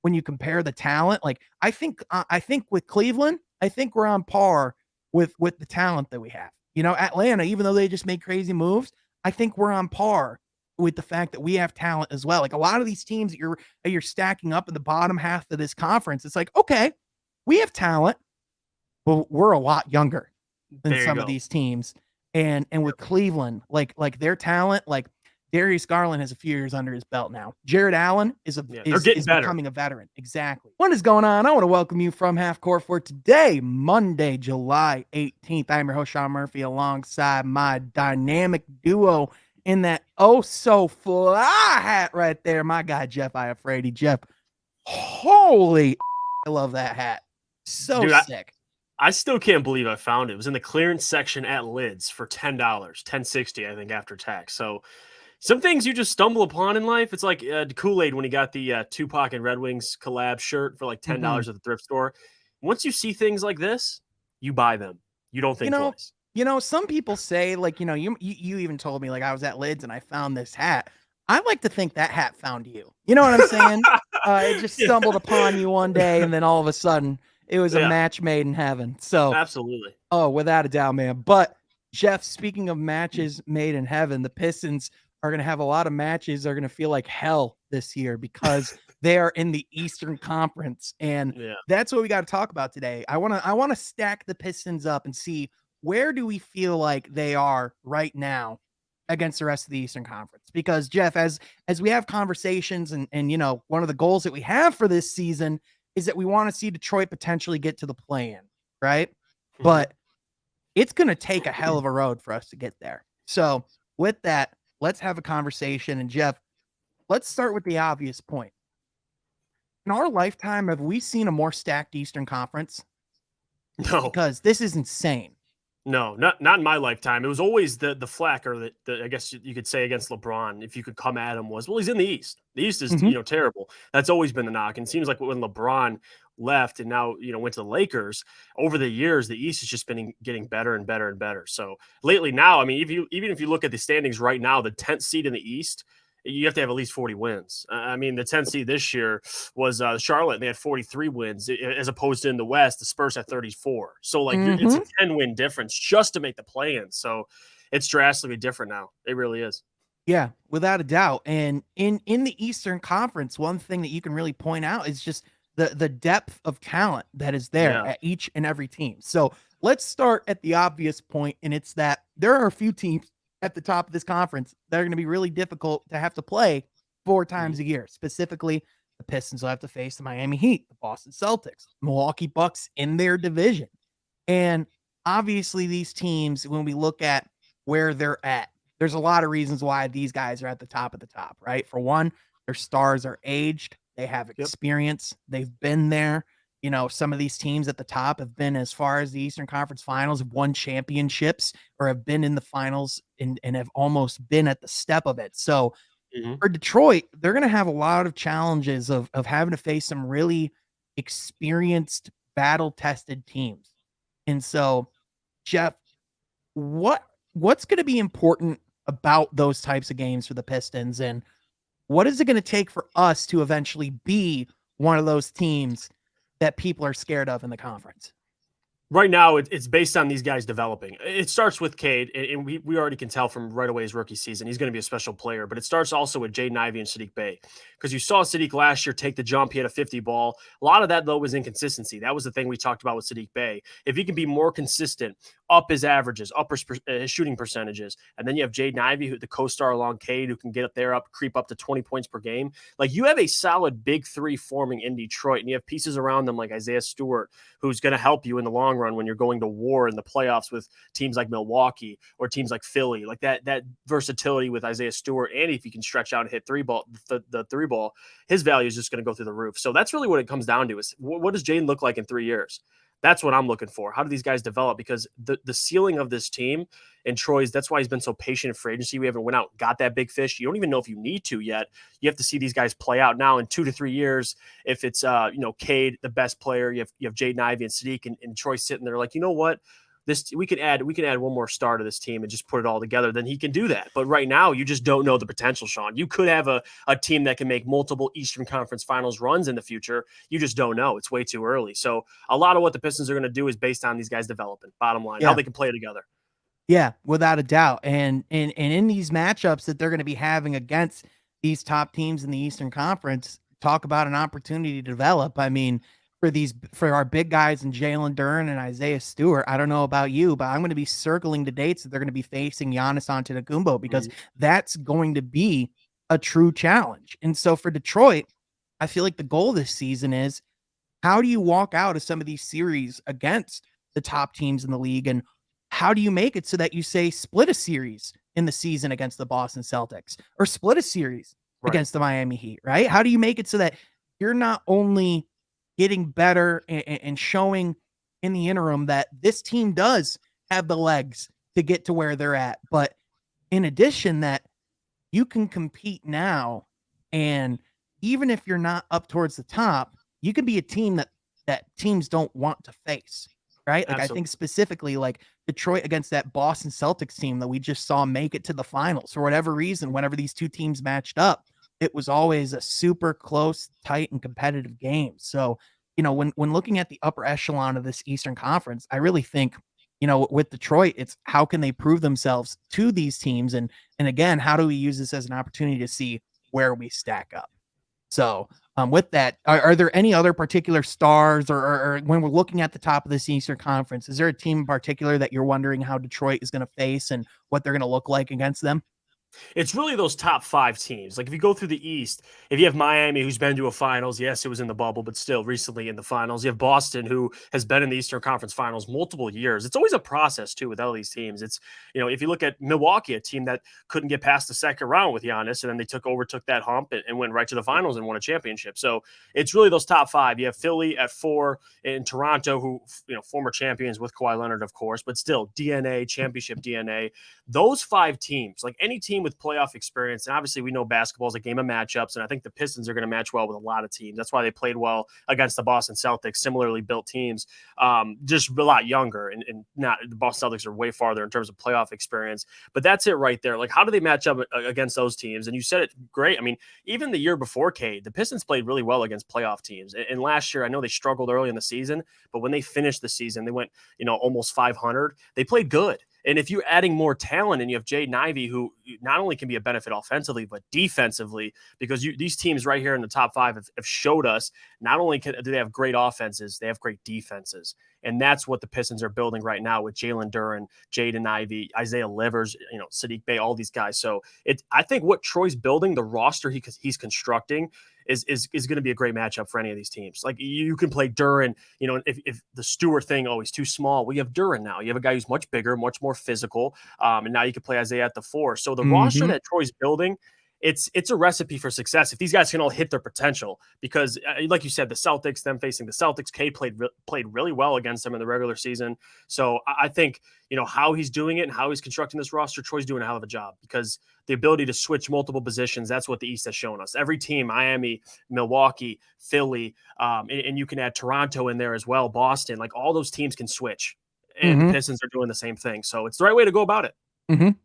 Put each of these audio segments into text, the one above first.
when you compare the talent. Like I think with Cleveland, I think we're on par with the talent that we have. Atlanta, even though they just made crazy moves, I think we're on par with the fact that we have talent as well. Like a lot of these teams that you're stacking up in the bottom half of this conference, it's like, okay, we have talent, but we're a lot younger than some of these teams. And with Cleveland, like their talent, like Darius Garland has a few years under his belt now. Jared Allen is becoming a veteran. Exactly. What is going on? I want to welcome you from Half Court for today, Monday, July 18th. I'm your host, Sean Murphy, alongside my dynamic duo in that so fly hat right there, my guy Jeff Iafrady. Jeff, holy, I love that hat. So Dude, sick. I still can't believe I found it. It was in the clearance section at Lids for $10, $10.60, I think, after tax. So some things you just stumble upon in life. It's like Kool-Aid when he got the Tupac and Red Wings collab shirt for like $10 at the thrift store. Once you see things like this, you buy them. You don't think twice. Some people say, like, you even told me, like, I was at Lids and I found this hat. I like to think that hat found you. You know what I'm saying? It just stumbled upon you one day, and then all of a sudden, it was a match made in heaven. So absolutely. Oh, without a doubt, man. But Jeff, speaking of matches made in heaven, the Pistons are going to have a lot of matches that are going to feel like hell this year because they are in the Eastern Conference. And that's what we got to talk about today. I want to stack the Pistons up and see where do we feel like they are right now against the rest of the Eastern Conference. Because Jeff, as we have conversations and one of the goals that we have for this season is that we want to see Detroit potentially get to the play-in, right? But it's going to take a hell of a road for us to get there. So with that, let's have a conversation. And Jeff, let's start with the obvious point. In our lifetime, have we seen a more stacked Eastern Conference? No. Because this is insane. No, not in my lifetime. It was always the flack, or the I guess you could say against LeBron, if you could come at him, was, well, he's in the East. The East is terrible. That's always been the knock. And it seems like when LeBron left and now went to the Lakers, over the years the East has just been getting better and better and better. So lately now, I mean, even if you look at the standings right now, the 10th seed in the East, you have to have at least 40 wins. I mean, the 10th seed this year was Charlotte, and they had 43 wins, as opposed to in the West, the Spurs had 34. So, like, it's a 10-win difference just to make the play-in. So, it's drastically different now. It really is. Yeah, without a doubt. And in the Eastern Conference, one thing that you can really point out is just the depth of talent that is there at each and every team. So, let's start at the obvious point, and it's that there are a few teams at the top of this conference that are going to be really difficult to have to play 4 times a year. Specifically, the Pistons will have to face the Miami Heat, the Boston Celtics, Milwaukee Bucks in their division. And obviously these teams, when we look at where they're at, there's a lot of reasons why these guys are at the top of the top, right? For one, their stars are aged. They have experience. They've been there. Some of these teams at the top have been as far as the Eastern Conference Finals, have won championships, or have been in the finals and have almost been at the step of it. So for Detroit, they're going to have a lot of challenges of having to face some really experienced, battle-tested teams. And so, Jeff, what's going to be important about those types of games for the Pistons? And what is it going to take for us to eventually be one of those teams that people are scared of in the conference? Right now, it's based on these guys developing. It starts with Cade, and we already can tell from right away his rookie season, he's going to be a special player. But it starts also with Jaden Ivey and Saddiq Bey, because you saw Saddiq last year take the jump. He had a 50 ball. A lot of that, though, was inconsistency. That was the thing we talked about with Saddiq Bey. If he can be more consistent, up his averages, up his shooting percentages, and then you have Jaden Ivey, who the co-star along Cade, who can get up there, creep up to 20 points per game. Like, you have a solid big three forming in Detroit, and you have pieces around them like Isaiah Stewart, who's going to help you in the long run when you're going to war in the playoffs with teams like Milwaukee or teams like Philly. Like that versatility with Isaiah Stewart, and if he can stretch out and hit the three ball, his value is just going to go through the roof. So that's really what it comes down to, is what does Jaden look like in 3 years? That's what I'm looking for. How do these guys develop? Because the ceiling of this team, and Troy's, that's why he's been so patient in free agency. We haven't went out and got that big fish. You don't even know if you need to yet. You have to see these guys play out now in 2 to 3 years. If it's Cade, the best player, you have Jaden Ivey and Saddiq, and Troy sitting there like, you know what? this we can add one more star to this team and just put it all together, then he can do that. But right now, you just don't know the potential, Sean. You could have a team that can make multiple Eastern Conference Finals runs in the future. You just don't know. It's way too early. So a lot of what the Pistons are going to do is based on these guys' development. Bottom line, how Yeah. they can play together. Yeah, without a doubt. And in these matchups that they're going to be having against these top teams in the Eastern Conference, talk about an opportunity to develop. I mean, for our big guys in Jalen Duren and Isaiah Stewart, I don't know about you, but I'm going to be circling the dates that they're going to be facing Giannis Antetokounmpo because that's going to be a true challenge. And so for Detroit, I feel like the goal this season is how do you walk out of some of these series against the top teams in the league? And how do you make it so that you say split a series in the season against the Boston Celtics or split a series against the Miami Heat, right? How do you make it so that you're not only getting better and showing in the interim that this team does have the legs to get to where they're at, but in addition that you can compete now, and even if you're not up towards the top, you can be a team that teams don't want to face, right? Like, I think specifically like Detroit against that Boston Celtics team that we just saw make it to the finals for whatever reason. Whenever these two teams matched up, it was always a super close, tight, and competitive game. So, when looking at the upper echelon of this Eastern Conference, I really think, with Detroit, it's how can they prove themselves to these teams, and again, how do we use this as an opportunity to see where we stack up? So, with that, are there any other particular stars, or when we're looking at the top of this Eastern Conference, is there a team in particular that you're wondering how Detroit is going to face and what they're going to look like against them? It's really those top 5 teams. Like if you go through the East, if you have Miami, who's been to a finals, yes, it was in the bubble, but still recently in the finals. You have Boston, who has been in the Eastern Conference Finals multiple years. It's always a process too with all these teams. It's, if you look at Milwaukee, a team that couldn't get past the second round with Giannis, and then they overtook that hump and went right to the finals and won a championship. So it's really those top 5. You have Philly at 4 and Toronto, who former champions with Kawhi Leonard, of course, but still DNA, championship DNA. Those 5 teams, like any team with playoff experience, and obviously we know basketball is a game of matchups, and I think the Pistons are going to match well with a lot of teams. That's why they played well against the Boston Celtics, similarly built teams, just a lot younger, and not the Boston Celtics are way farther in terms of playoff experience. But that's it right there. Like, how do they match up against those teams? And you said it great. I mean, even the year before, Cade, the Pistons played really well against playoff teams. And last year, I know they struggled early in the season, but when they finished the season, they went, almost 500. They played good. And if you're adding more talent and you have Jaden Ivey, who not only can be a benefit offensively, but defensively, because these teams right here in the top 5 have showed us not only do they have great offenses, they have great defenses. And that's what the Pistons are building right now with Jalen Duren, Jaden Ivey, Isaiah Livers, Saddiq Bey, all these guys. So I think what Troy's building, the roster he's constructing, is going to be a great matchup for any of these teams. Like you can play Duren, if the Stewart thing, he's too small. We have Duren now. You have a guy who's much bigger, much more physical, and now you can play Isaiah at the 4. So the roster that Troy's building, it's a recipe for success if these guys can all hit their potential. Because, like you said, the Celtics, them facing the Celtics, Cade played really well against them in the regular season. So I think how he's doing it and how he's constructing this roster, Troy's doing a hell of a job, because the ability to switch multiple positions, that's what the East has shown us. Every team, Miami, Milwaukee, Philly, and you can add Toronto in there as well, Boston, like all those teams can switch. And the Pistons are doing the same thing. So it's the right way to go about it.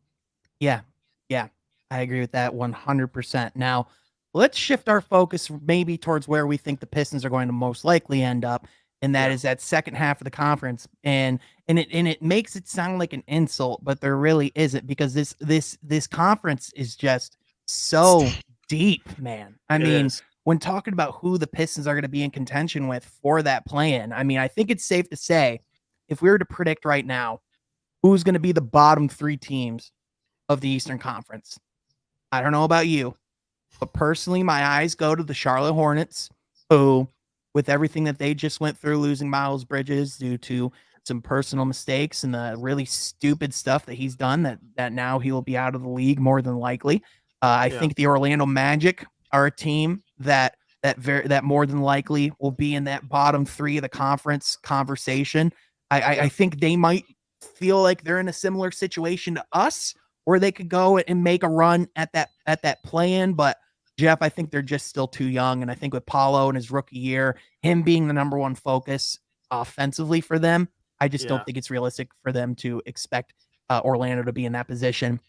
Yeah. Yeah. I agree with that 100%. Now, let's shift our focus maybe towards where we think the Pistons are going to most likely end up, and that is that second half of the conference. And it makes it sound like an insult, but there really isn't, because this conference is just so deep, man. I mean, when talking about who the Pistons are going to be in contention with for that play-in, I mean, I think it's safe to say, if we were to predict right now who's going to be the bottom 3 teams of the Eastern Conference, I don't know about you, but personally, my eyes go to the Charlotte Hornets, who, with everything that they just went through, losing Miles Bridges due to some personal mistakes and the really stupid stuff that he's done, that now he will be out of the league more than likely. I think the Orlando Magic are a team that more than likely will be in that bottom 3 of the conference conversation. I think they might feel like they're in a similar situation to us, where they could go and make a run at that play-in. But Jeff, I think they're just still too young. And I think with Paolo in his rookie year, him being the number 1 focus offensively for them, I just don't Yeah. think it's realistic for them to expect Orlando to be in that position.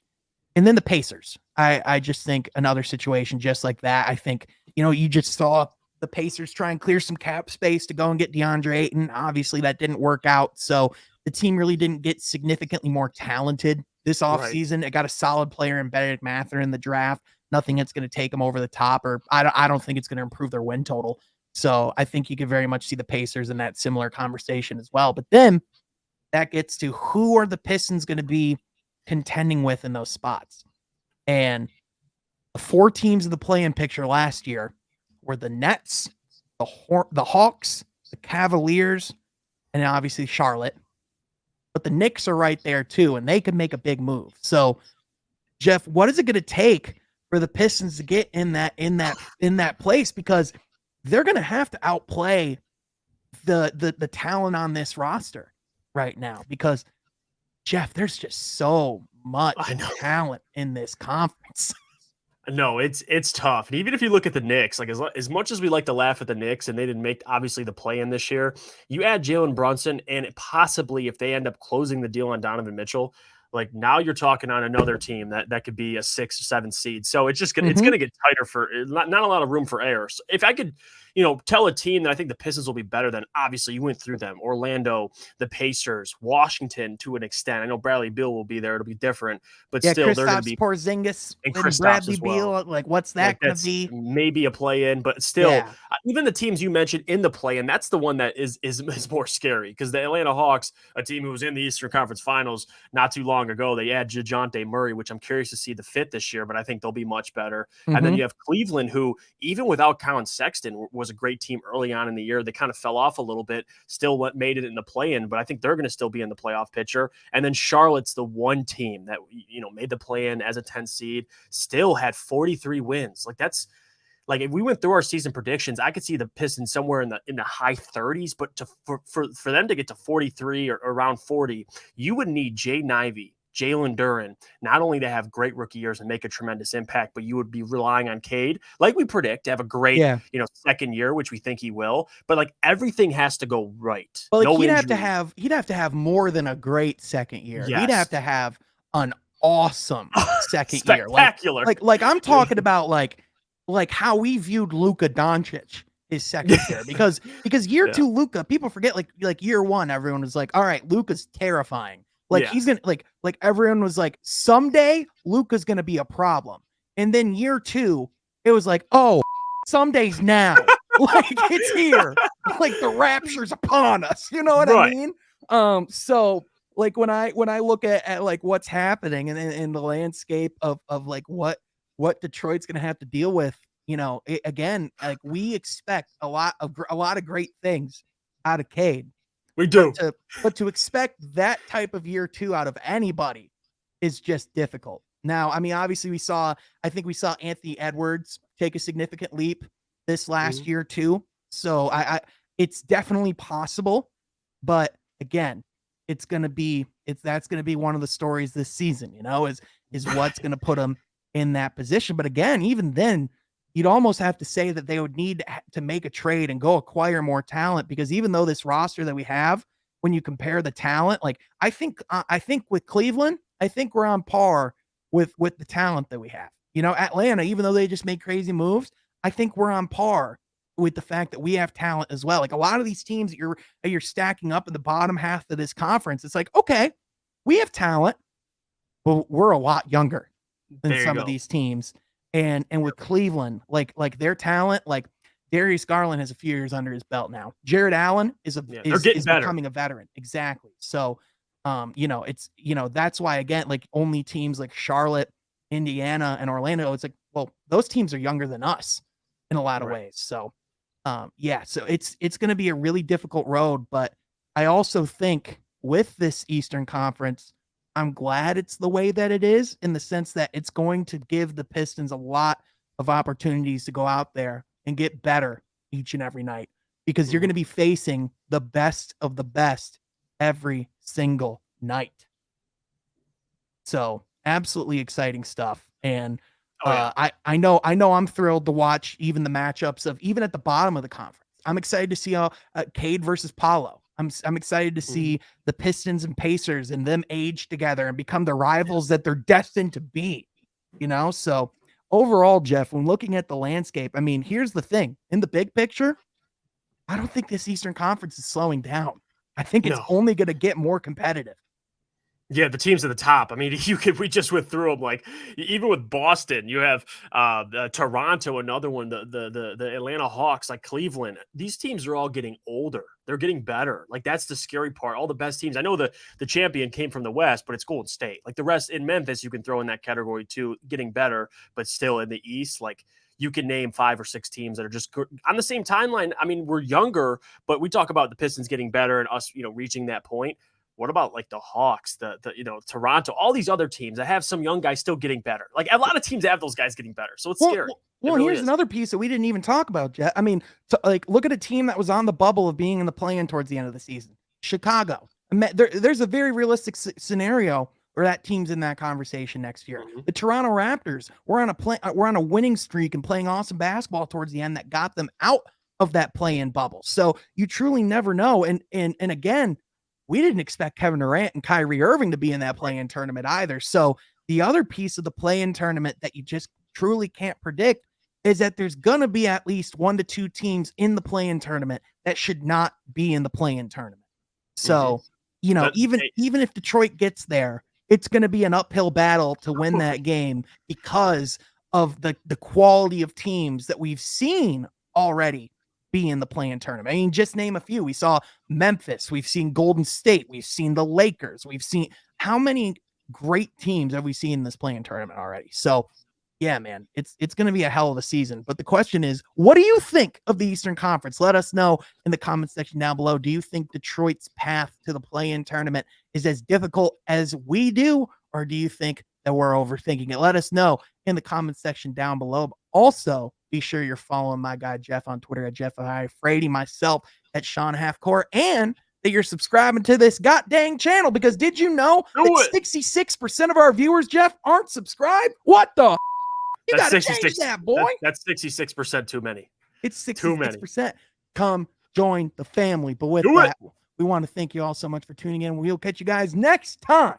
And then the Pacers. I just think another situation just like that. I think, you just saw the Pacers try and clear some cap space to go and get DeAndre Ayton. Obviously, that didn't work out. So the team really didn't get significantly more talented this Right. offseason. It got a solid player in Benedict Mather in the draft. Nothing that's going to take them over the top, or I don't think it's going to improve their win total. So I think you could very much see the Pacers in that similar conversation as well. But then that gets to who are the Pistons going to be contending with in those spots. And the 4 teams in the play-in picture last year were the Nets, the Hawks, the Cavaliers, and obviously Charlotte. But the Knicks are right there too, and they could make a big move. So, Jeff, what is it going to take for the Pistons to get in that place? Because they're going to have to outplay the talent on this roster right now. Because Jeff, there's just so much talent in this conference. No, it's tough. And even if you look at the Knicks, like as much as we like to laugh at the Knicks and they didn't make obviously the play in this year, you add Jalen Brunson and possibly if they end up closing the deal on Donovan Mitchell, like now you're talking on another team that could be a 6 or 7 seed. So it's just it's going to get tighter for not a lot of room for error. So if I could, tell a team that I think the Pistons will be better than, obviously you went through them: Orlando, the Pacers, Washington to an extent. I know Bradley Beal will be there; it'll be different, but still they're going to be Porzingis and and Bradley Beal. Like, what's that going to be? Maybe a play-in, but still, even the teams you mentioned in the play-in, that's the one that is more scary because the Atlanta Hawks, a team who was in the Eastern Conference Finals not too long ago, they add DeJounte Murray, which I'm curious to see the fit this year, but I think they'll be much better. And then you have Cleveland, who even without Colin Sexton was a great team early on in the year. They kind of fell off a little bit, still made it in the play-in, but I think they're going to still be in the playoff picture. And then Charlotte's the one team that made the play-in as a 10 seed, still had 43 wins. Like that's like if we went through our season predictions, I could see the Pistons somewhere in the high 30s, but for them to get to 43 or around 40, you would need Jay Nivey, Jalen Duren, not only to have great rookie years and make a tremendous impact, but you would be relying on Cade, like we predict, to have a great, second year, which we think he will. But like everything has to go right. Well, like he'd have to have more than a great second year. Yes. He'd have to have an awesome second year. Spectacular. Like I'm talking about like how we viewed Luka Doncic his second year. Because year 2 Luka, people forget like year 1, everyone was like, all right, Luka's terrifying. Like he's gonna like everyone was like, someday Luka's gonna be a problem. And then year 2, it was like, oh, someday's now. Like it's here. Like the rapture's upon us. You know what I mean? So like when I look at like what's happening in the landscape of like what Detroit's gonna have to deal with, again, like we expect a lot of great things out of Cade. We do. But to expect that type of year 2 out of anybody is just difficult. Now, I mean, obviously I think we saw Anthony Edwards take a significant leap this last year too. So it's definitely possible, but again, that's going to be one of the stories this season, is what's going to put them in that position. But again, even then, you'd almost have to say that they would need to make a trade and go acquire more talent, because even though this roster that we have, when you compare the talent, like I think with Cleveland, I think we're on par with the talent that we have. Atlanta, even though they just made crazy moves, I think we're on par with the fact that we have talent as well. Like a lot of these teams that you're stacking up in the bottom half of this conference, it's like, okay, we have talent, but we're a lot younger than some of these teams. And with Cleveland, like their talent, like Darius Garland has a few years under his belt now. Jared Allen is becoming a veteran. Exactly. So, that's why, again, like only teams like Charlotte, Indiana, and Orlando, it's like, well, those teams are younger than us in a lot of ways. So, so it's going to be a really difficult road. But I also think with this Eastern Conference, I'm glad it's the way that it is, in the sense that it's going to give the Pistons a lot of opportunities to go out there and get better each and every night, because you're going to be facing the best of the best every single night. So absolutely exciting stuff. And I know I'm thrilled to watch even the matchups of even at the bottom of the conference. I'm excited to see how Cade versus Paolo. I'm excited to Mhm. see the Pistons and Pacers and them age together and become the rivals that they're destined to be, you know? So overall, Jeff, when looking at the landscape, I mean, here's the thing. In the big picture, I don't think this Eastern Conference is slowing down. I think it's No. only going to get more competitive. Yeah, the teams at the top. I mean, we just went through them. Like even with Boston, you have Toronto, another one, the Atlanta Hawks, like Cleveland. These teams are all getting older. They're getting better. Like that's the scary part. All the best teams. I know the champion came from the West, but it's Golden State. Like the rest in Memphis, you can throw in that category too, getting better, but still in the East, like you can name 5 or 6 teams that are just on the same timeline. I mean, we're younger, but we talk about the Pistons getting better and us, reaching that point. What about like the Hawks, the Toronto, all these other teams that have some young guys still getting better? Like a lot of teams have those guys getting better, so it's scary. Well, really here's is. another piece that we didn't even talk about, Jet. I mean, like look at a team that was on the bubble of being in the play-in towards the end of the season, Chicago. There's a very realistic scenario where that team's in that conversation next year. Mhm. The Toronto Raptors were on a winning streak and playing awesome basketball towards the end that got them out of that play-in bubble. So you truly never know. And again, we didn't expect Kevin Durant and Kyrie Irving to be in that play-in tournament either. So the other piece of the play-in tournament that you just truly can't predict is that there's going to be at least 1 to 2 teams in the play-in tournament that should not be in the play-in tournament. So, even if Detroit gets there, it's going to be an uphill battle to win that game because of the quality of teams that we've seen already be in the play-in tournament. I mean, just name a few. We saw Memphis. We've seen Golden State. We've seen the Lakers. We've seen how many great teams have we seen in this play-in tournament already? So, yeah, man, it's going to be a hell of a season. But the question is, what do you think of the Eastern Conference? Let us know in the comment section down below. Do you think Detroit's path to the play-in tournament is as difficult as we do, or do you think that we're overthinking it? Let us know in the comment section down below. But also, be sure you're following my guy Jeff on Twitter at Jeff Frady, myself at Sean Halfcourt, and that you're subscribing to this goddamn channel. Because did you know that 66% of our viewers, Jeff, aren't subscribed? What the? You got to change that, boy. That's 66% too many. It's 66%. Come join the family. But with that, we want to thank you all so much for tuning in. We'll catch you guys next time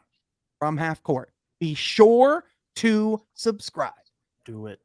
from Half Court. Be sure to subscribe. Do it.